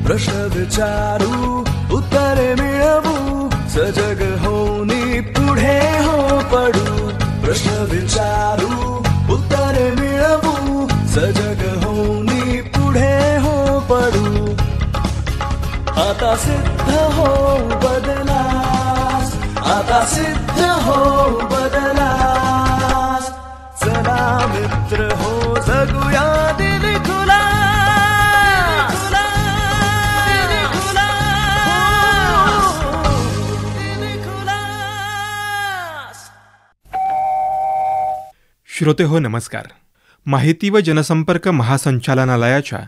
प्रश्न विचारू उत्तरे मिळवू सजग होऊनी पुढे हो पडू प्रश्न विचारू उत्तरे मिळवू सजग होऊनी पुढे हो पडू आता सिद्ध हो बदलास आता सिद्ध हो बदलास चला मित्र हो जगूया दिल खुला श्रोते हो नमस्कार. माहिती व जनसंपर्क महासंचालनालयाच्या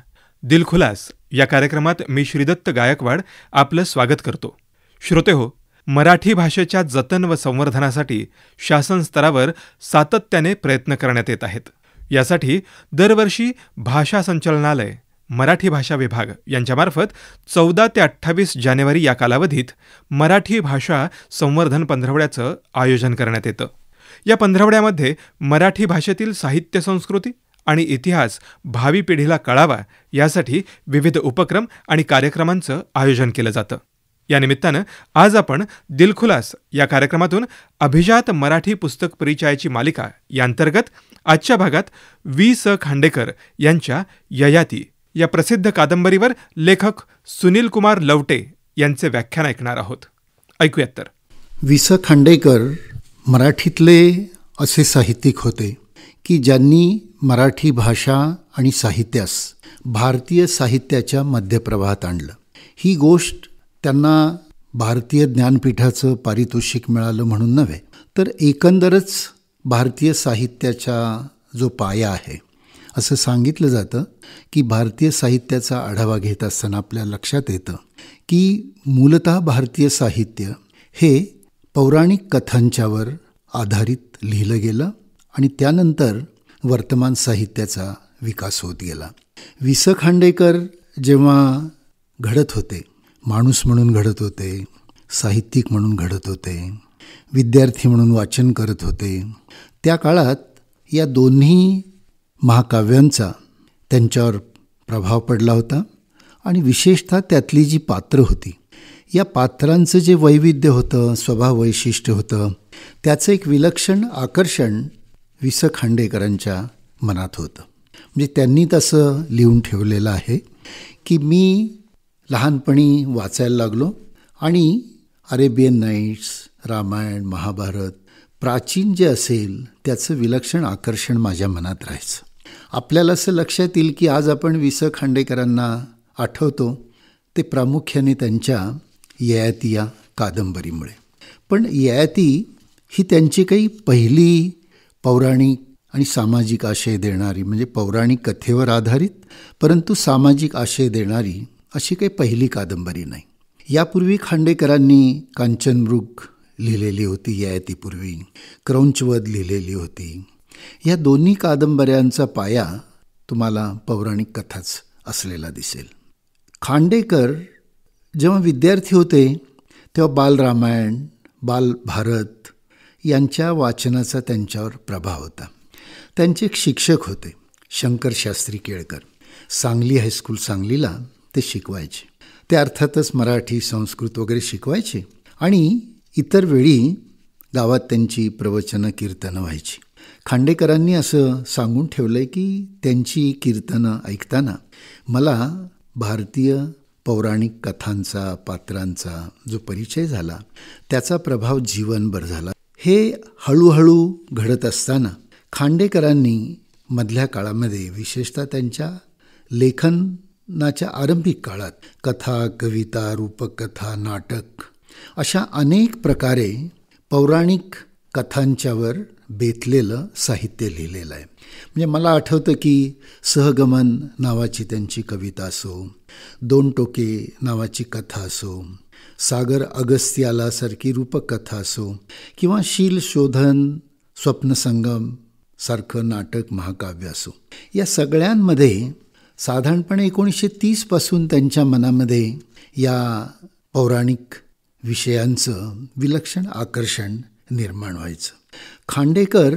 दिलखुलास या कार्यक्रमात मी श्रीदत्त गायकवाड आपलं स्वागत करतो. श्रोते हो, मराठी भाषेच्या जतन व संवर्धनासाठी शासन स्तरावर सातत्याने प्रयत्न करण्यात येत आहेत. यासाठी दरवर्षी भाषा संचालनालय, मराठी भाषा विभाग यांच्यामार्फत 14 ते 28 जानेवारी या कालावधीत मराठी भाषा संवर्धन पंधरवड्याचं आयोजन करण्यात येतं. या पंधरवड्यामध्ये मराठी भाषेतील साहित्य, संस्कृती आणि इतिहास भावी पिढीला कळावा यासाठी विविध उपक्रम आणि कार्यक्रमांचं आयोजन केलं जातं. या निमित्तानं आज आपण दिलखुलास या कार्यक्रमातून अभिजात मराठी पुस्तक परिचयाची मालिका यांतर्गत आजच्या भागात वी.स. खांडेकर यांच्या ययाती या प्रसिद्ध कादंबरीवर लेखक सुनील कुमार लवटे यांचे व्याख्यान ऐकणार आहोत. ऐकूयात तर. वी.स. खांडेकर मराठीतले असे साहित्यिक होते की ज्यांनी मराठी भाषा आणि साहित्यास भारतीय साहित्याच्या मध्यप्रवाहात आणलं. ही गोष्ट त्यांना भारतीय ज्ञानपीठाचं पारितोषिक मिळालं म्हणून नव्हे, तर एकंदरच भारतीय साहित्याचा जो पाया आहे असं सांगितलं जातं की भारतीय साहित्याचा आढावा घेत असताना आपल्या लक्षात येतं की मूलतः भारतीय साहित्य हे पौराणिक कथांच्यावर आधारित लिहिलं गेलं आणि त्यानंतर वर्तमान साहित्याचा विकास होत गेला. वी.स. खांडेकर जेव्हा घडत होते, माणूस म्हणून घडत होते, साहित्यिक म्हणून घडत होते, विद्यार्थी म्हणून वाचन करत होते, त्या काळात या दोन्ही महाकाव्यांचा त्यांच्यावर प्रभाव पडला होता आणि विशेषतः त्यातली जी पात्रं होती, या पात्रांचं जे वैविध्य होतं, स्वभाव वैशिष्ट्य होतं, त्याचं एक विलक्षण आकर्षण वी.स. खांडेकरांच्या मनात होतं. म्हणजे त्यांनी तसं लिहून ठेवलेलं आहे की मी लहानपणी वाचायला लागलो आणि अरेबियन नाईट्स, रामायण, महाभारत, प्राचीन जे असेल त्याचं विलक्षण आकर्षण माझ्या मनात राहायचं. आपल्याला असं लक्षात येईल की आज आपण वी.स. खांडेकरांना आठवतो ते प्रामुख्याने त्यांच्या ययाती या कादंबरीमुळे. पण ययाती ही त्यांची काही पहिली पौराणिक आणि सामाजिक आशय देणारी, म्हणजे पौराणिक कथेवर आधारित परंतु सामाजिक आशय देणारी अशी काही पहिली कादंबरी नाही. यापूर्वी खांडेकरांनी कांचनमृग लिहिलेली होती, ययातीपूर्वी क्रौंचवध लिहिलेली होती. या दोन्ही कादंबऱ्यांचा पाया तुम्हाला पौराणिक कथाच असलेला दिसेल. खांडेकर जेव्हा विद्यार्थी होते तेव्हा बालरामायण, बालभारत यांच्या वाचनाचा त्यांच्यावर प्रभाव होता. त्यांचे एक शिक्षक होते शंकर शास्त्री केळकर, सांगली हायस्कूल सांगलीला ते शिकवायचे. ते अर्थातच मराठी, संस्कृत वगैरे शिकवायचे आणि इतर वेळी गावात त्यांची प्रवचनं, कीर्तनं व्हायची. खांडेकरांनी असं सांगून ठेवलं की त्यांची कीर्तनं ऐकताना मला भारतीय पौराणिक कथांचा, पात्रांचा जो परिचय झाला त्याचा प्रभाव जीवनभर झाला. हे हळूहळू घडत असताना खांडेकरांनी मधल्या काळामध्ये, विशेषतः त्यांच्या लेखनाच्या आरंभिक काळात, कथा, कविता, रूपकथा, नाटक अशा अनेक प्रकारे पौराणिक कथांच्यावर बेतलेलं साहित्य लिहिलेलं आहे. म्हणजे मला आठवतं की सहगमन नावाची त्यांची कविता असो, दोन टोके नावाची कथा असो, सागर अगस्त्यालासारखी रूपकथा असो किंवा शील शोधन, स्वप्नसंगम सारखं नाटक, महाकाव्य असो, या सगळ्यांमध्ये साधारणपणे 1930 पासून त्यांच्या मनामध्ये या पौराणिक विषयांचं विलक्षण आकर्षण निर्माण व्हायचं. खांडेकर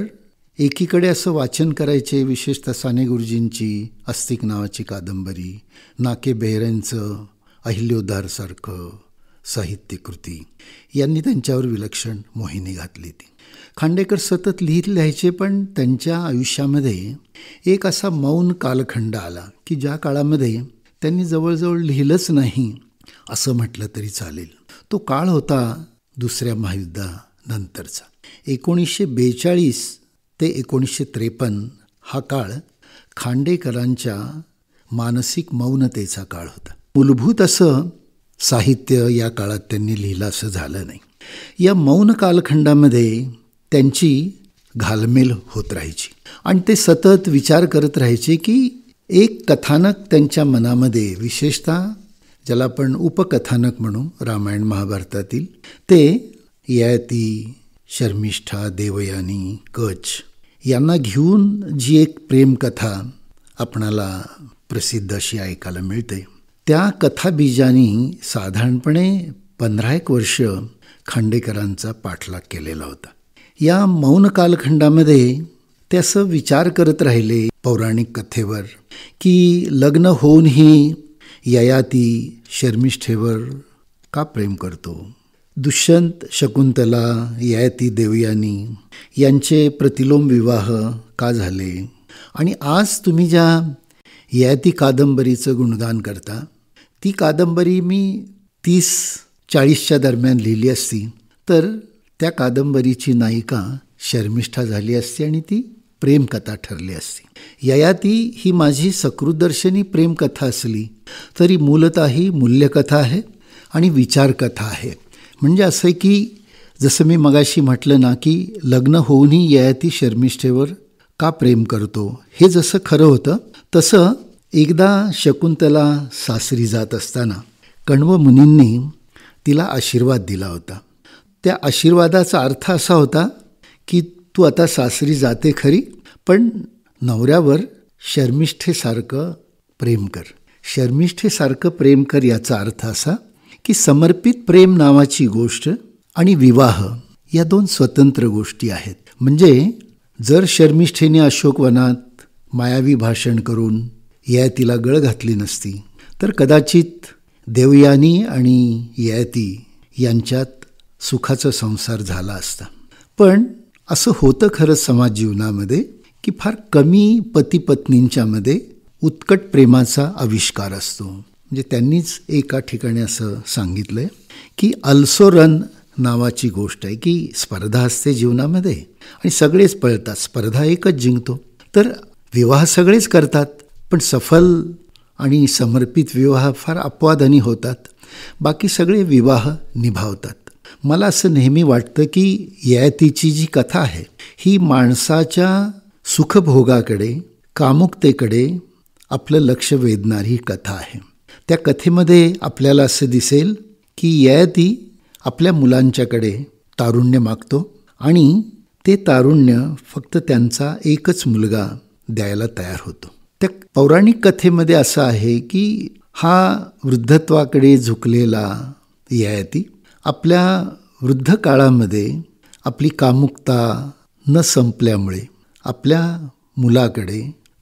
एकीकडे असं वाचन करायचे, विशेषतः साने गुरुजींची अस्तिक नावाची कादंबरी, नाके बेहरेंचं अहिल्याधारसारखं साहित्यकृती यांनी त्यांच्यावर विलक्षण मोहिनी घातली ती. खांडेकर सतत लिहायचे, पण त्यांच्या आयुष्यामध्ये एक असा मौन कालखंड आला की ज्या काळामध्ये त्यांनी जवळजवळ लिहिलंच नाही असं म्हटलं तरी चालेल. तो काळ होता दुसऱ्या महायुद्धानंतरचा. 1942 ते 1953 हा काळ खांडेकरांच्या मानसिक मौनतेचा काळ होता. मूलभूत असं साहित्य या काळात त्यांनी लिहिलं असं झालं नाही. या मौन कालखंडामध्ये त्यांची घालमेल होत राहायची आणि ते सतत विचार करत राहायचे की एक कथानक त्यांच्या मनामध्ये, विशेषतः ज्याला आपण उपकथानक म्हणू रामायण महाभारतातील, ते ययाती, शर्मिष्ठा, देवयानी, कच यांना घेऊन जी एक प्रेमकथा आपणाला प्रसिद्ध अशी ऐकायला मिळते, त्या कथाबीजांनी साधारणपणे 15 वर्ष खांडेकरांचा पाठलाग केलेला होता. या मौन कालखंडामध्ये ते असं विचार करत राहिले पौराणिक कथेवर की लग्न होऊनही ययाती शर्मिष्ठेवर का प्रेम करतो, दुष्यंत शकुंतला, ययाती देवयानी यांचे प्रतिलोम विवाह का झाले, आणि आज तुम्ही ज्या ययाती कादंबरीचं गुणगान करता, ती कादंबरी मी 30-40च्या दरम्यान लिहिली असती तर त्या कादंबरीची नायिका शर्मिष्ठा झाली असती आणि ती प्रेमकथा ठरली असती. ययाती ही माझी सकृतदर्शनी प्रेमकथा असली तरी मूलतः ही मूल्यकथा आहे आणि विचारकथा आहे. म्हणजे असं आहे की जसं मी मगाशी म्हटलं ना की लग्न होऊनही ययाती शर्मिष्ठेवर का प्रेम करतो, हे जसं खरं होतं तसं एकदा शकुंतला सासरी जात असताना कण्व मुनींनी तिला आशीर्वाद दिला होता. त्या आशीर्वादाचा अर्थ असा होता की तू आता सासरी जाते खरी, पण नवऱ्यावर शर्मिष्ठेसारखं प्रेम कर. शर्मिष्ठेसारखं प्रेम कर याचा अर्थ असा की समर्पित प्रेम नावाची गोष्ट आणि विवाह या 2 स्वतंत्र गोष्टी आहेत. म्हणजे जर शर्मिष्ठेने अशोकवनात मायावी भाषण करून ययातीला गळ घातली नसती तर कदाचित देवयानी आणि ययाती यांच्यात सुखाचा संसार झाला असता. पण असं होतं खरं समाज जीवनामध्ये की फार कमी पती पत्नींच्यामध्ये उत्कट प्रेमाचा आविष्कार असतो. म्हणजे त्यांनीच एका ठिकाणी असं सांगितलंय की अल्सो रन नावाची गोष्ट आहे की स्पर्धा असते जीवनामध्ये आणि सगळेच पळतात, स्पर्धा एकच जिंकतो. तर विवाह सगळेच करतात, पण सफल आणि समर्पित विवाह फार अपवादाने होतात. बाकी सगळे विवाह निभावतात. मला असं नेहमी वाटतं की ययातीची जी कथा आहे ही माणसाच्या सुखभोगाकडे, कामुकतेकडे आपलं लक्ष वेधणारी कथा आहे. त्या कथेमध्ये आपल्याला असं दिसेल की ययाती आपल्या मुलांच्याकडे तारुण्य मागतो आणि ते तारुण्य फक्त त्यांचा एकच मुलगा द्यायला तयार होतो. त्या पौराणिक कथेमध्ये असं आहे की हा वृद्धत्वाकडे झुकलेला ययाती आपल्या वृद्ध काळामध्ये आपली कामुकता न संपल्यामुळे आपल्या मुलाकडे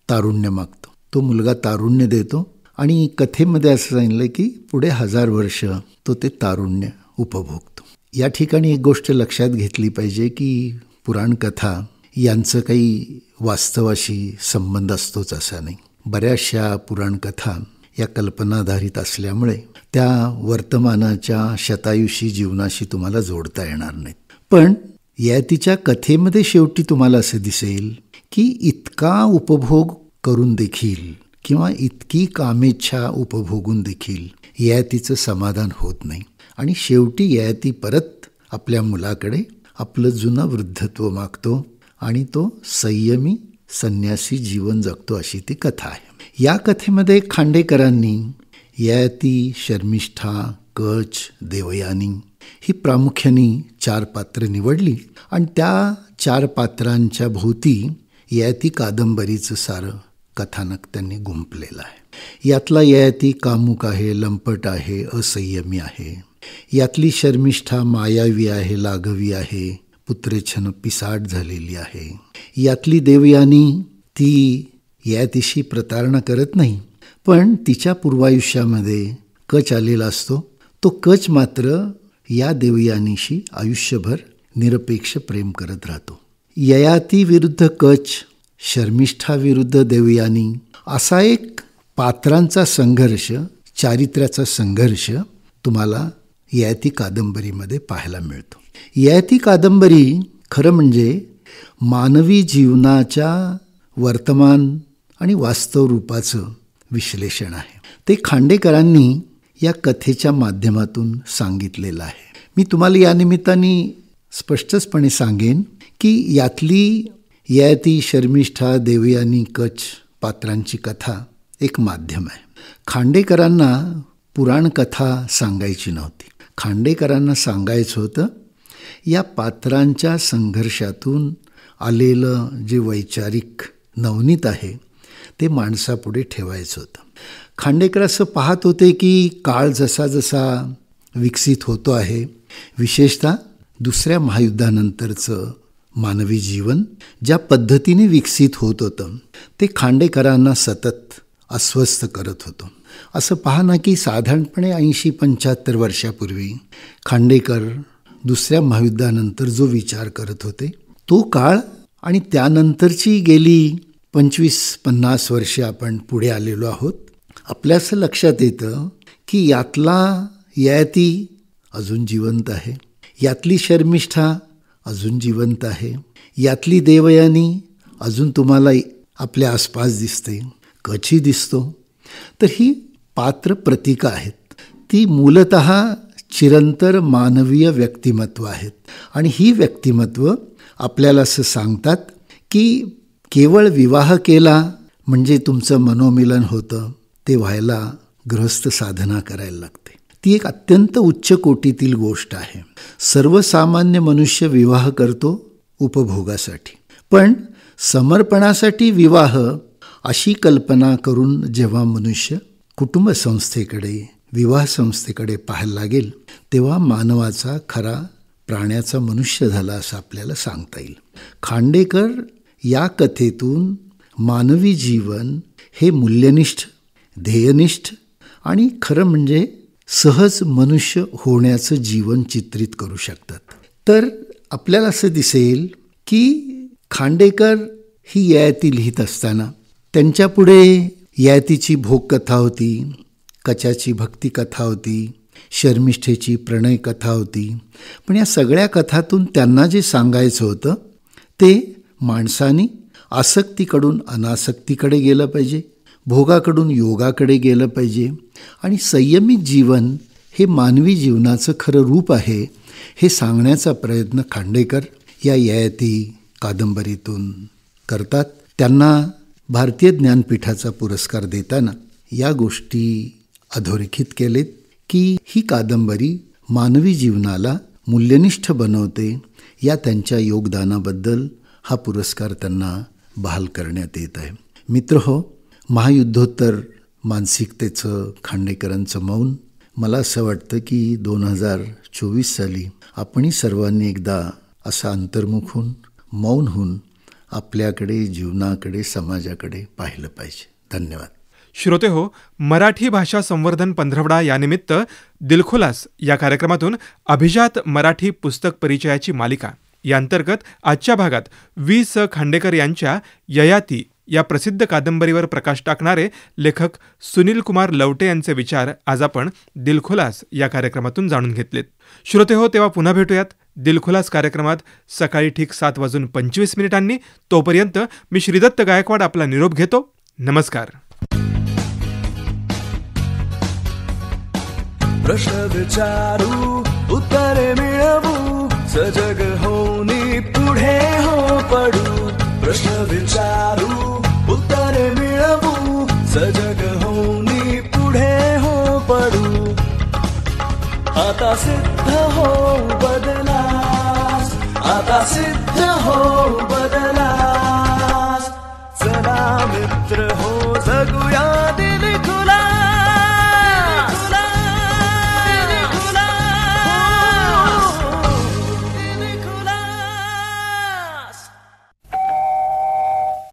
तारुण्य मागतो. तो मुलगा तारुण्य देतो आणि कथेमध्ये असं सांगितलं की पुढे 1000 वर्ष तो ते तारुण्य उपभोगतो. या ठिकाणी एक गोष्ट लक्षात घेतली पाहिजे की पुराणकथा यांचं काही वास्तवाशी संबंध असतोच असा नाही. बऱ्याचशा पुराणकथा या कल्पनाधारित असल्यामुळे त्या वर्तमानाच्या शतायुषी जीवनाशी तुम्हाला जोडता येणार नाहीत. पण ययातीच्या कथेमध्ये शेवटी तुम्हाला असं दिसेल की इतका उपभोग करून देखील किंवा इतकी कामेच्छा उपभोगून देखील ययातीचं समाधान होत नाही आणि शेवटी ययाती परत आपल्या मुलाकडे आपलं जुनं वृद्धत्व मागतो आणि तो संयमी संन्यासी जीवन जगतो, अशी ती कथा आहे. या कथेमध्ये खांडेकरांनी ययाती, शर्मिष्ठा, कच, देवयानी ही प्रामुख्याने 4 पात्र निवडली आणि त्या 4 पात्रांच्या भोवती ययाती कादंबरीचं सारं कथानक त्यांनी गुंफलेलं आहे. यातला ययाती कामुक आहे, लंपट आहे, असंयमी आहे. यातली शर्मिष्ठा मायावी आहे, लाघवी आहे, पुत्रेच्छन पिसाट झालेली आहे. यातली देवयानी ती ययातीशी प्रतारणा करत नाही, पण तिच्या पूर्वायुष्यामध्ये कच आलेला असतो. तो कच मात्र या देवयानीशी आयुष्यभर निरपेक्ष प्रेम करत राहतो. ययाती विरुद्ध कच, शर्मिष्ठा विरुद्ध देवयानी असा एक पात्रांचा संघर्ष, चारित्र्याचा संघर्ष तुम्हाला ययाती कादंबरीमध्ये पाहायला मिळतो. ययाती कादंबरी खरं म्हणजे मानवी जीवनाच्या वर्तमान आणि वास्तव रूपाचं विश्लेषण आहे. ते खांडेकरांनी या कथेच्या माध्यमातून सांगितलेलं आहे. मी तुम्हाला या निमित्ताने स्पष्टपणे सांगेन की यातली ययाती, शर्मिष्ठा, देवयानी, कच पात्रांची कथा एक माध्यम आहे. खांडेकरांना पुराणकथा सांगायची नव्हती. खांडेकरांना सांगायचं होतं या पात्रांच्या संघर्षातून आलेलं जे वैचारिक नवनीत आहे ते माणसापुढे ठेवायचं होतं. खांडेकर असं पाहत होते की काळ जसा जसा विकसित होतो आहे, विशेषतः दुसऱ्या महायुद्धानंतरचं मानवी जीवन ज्या पद्धतीने विकसित होत होतं ते खांडेकरांना सतत अस्वस्थ करत होतं. असं पहा ना की साधारणपणे 80-75 वर्षापूर्वी खांडेकर दुसऱ्या महायुद्धानंतर जो विचार करत होते तो काळ आणि त्यानंतरची गेली 25-50 वर्षे आपण पुढे आलेलो आहोत. आपल्या असं लक्षात येतं की यातला ययाती अजून जिवंत आहे, यातली शर्मिष्ठा अजून जिवंत आहे, यातली देवयानी अजून तुम्हाला आपल्या आसपास दिसते, कची दिसतो. तर ही पात्र प्रतीकं आहेत. ती मूलतः चिरंतर मानवीय व्यक्तिमत्व आहेत आणि ही व्यक्तिमत्व आपल्याला असं सांगतात की केवळ विवाह केला म्हणजे तुमचं मनोमिलन होतं, ते व्हायला गृहस्थ साधना करायला लागते. ती एक अत्यंत उच्च कोटीतील गोष्ट आहे. सर्वसामान्य मनुष्य विवाह करतो उपभोगासाठी, पण समर्पणासाठी विवाह अशी कल्पना करून जेव्हा मनुष्य कुटुंब संस्थेकडे, विवाह संस्थेकडे पाहायला लागेल तेव्हा मानवाचा खरा प्राण्याचा मनुष्य झाला असं आपल्याला सांगता येईल. खांडेकर या कथेतून मानवी जीवन हे मूल्यनिष्ठ, ध्येयनिष्ठ आणि खरं म्हणजे सहज मनुष्य होण्याचं जीवन चित्रित करू शकतात. तर आपल्याला असं दिसेल की खांडेकर ही ययाती लिहित असताना त्यांच्यापुढे ययातीची भोगकथा होती, कचाची भक्तिकथा होती, शर्मिष्ठेची प्रणय कथा होती. पण या सगळ्या कथातून त्यांना जे सांगायचं होतं ते माणसाने आसक्तीकडून अनासक्तीकडे गेलं पाहिजे, भोगाकडून योगाकडे गेलं पाहिजे आणि संयमित जीवन हे मानवी जीवनाचं खरं रूप आहे हे सांगण्याचा प्रयत्न खांडेकर या ययाती कादंबरीतून करतात. त्यांना भारतीय ज्ञानपीठाचा पुरस्कार देताना या गोष्टी अधोरेखित केलेत की ही कादंबरी मानवी जीवनाला मूल्यनिष्ठ बनवते. या त्यांच्या योगदानाबद्दल हा पुरस्कार त्यांना बहाल करण्यात येत आहे. मित्रहो, महायुद्धोत्तर मानसिकतेचं खांडेकरांचं मौन, मला असं वाटतं की 2024 साली आपणही सर्वांनी एकदा असा अंतर्मुख होऊन, मौन होऊन आपल्याकडे, जीवनाकडे, समाजाकडे पाहिलं पाहिजे. धन्यवाद. श्रोते हो, मराठी भाषा संवर्धन पंधरवडा यानिमित्त दिलखुलास या कार्यक्रमातून अभिजात मराठी पुस्तक परिचयाची मालिका या अंतर्गत आजच्या भागात वी.स. खांडेकर यांच्या ययाती या प्रसिद्ध कादंबरीवर प्रकाश टाकणारे लेखक सुनील कुमार लवटे यांचे विचार आज आपण दिलखुलास या कार्यक्रमातून जाणून घेतलेत. श्रोते हो, तेव्हा पुन्हा भेटूयात दिलखुलास कार्यक्रमात सकाळी ठीक 7:25 तोपर्यंत मी श्रीदत्त गायकवाड आपला निरोप घेतो. नमस्कार. प्रश्न विचारू, उत्तरे मिळवू, सजग होऊनी पुढे हो पडू. प्रश्न विचारू, उत्तरे मिळवू, सजग होऊनी पुढे हो पडू. आता सिद्ध हो बदलास, आता सिद्ध हो बदलास. चला मित्र हो